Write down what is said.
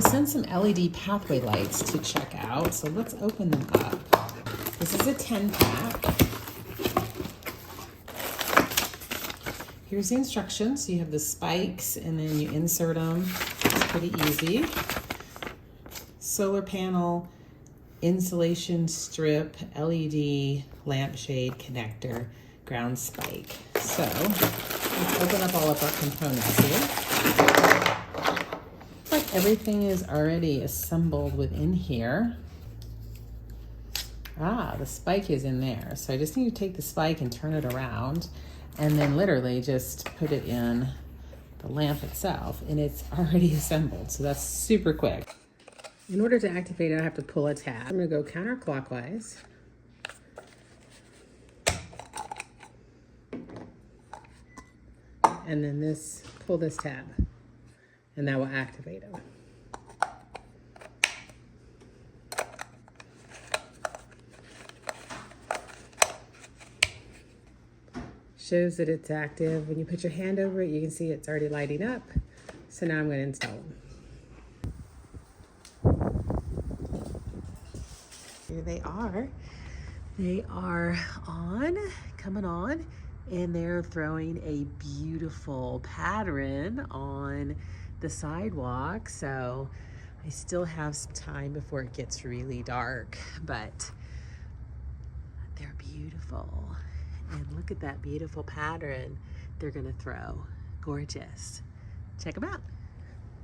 Send some LED pathway lights to check out, so let's open them up. This is a 10-pack. Here's the instructions. You have the spikes and then you insert them. It's pretty easy. Solar panel, insulation strip, LED lampshade connector, ground spike. So let's open up all of our components here. Like everything is already assembled within here. Ah, the spike is in there. So I just need to take the spike and turn it around and then literally just put it in the lamp itself, and it's already assembled. So that's super quick. In order to activate it, I have to pull a tab. I'm gonna go counterclockwise. And then pull this tab, and that will activate it. Shows that it's active. When you put your hand over it, you can see it's already lighting up. So now I'm going to install them. Here they are. They are on, coming on, and they're throwing a beautiful pattern on the sidewalk. So I still have some time before it gets really dark, but they're beautiful. And look at that beautiful pattern they're gonna throw. Gorgeous. Check them out.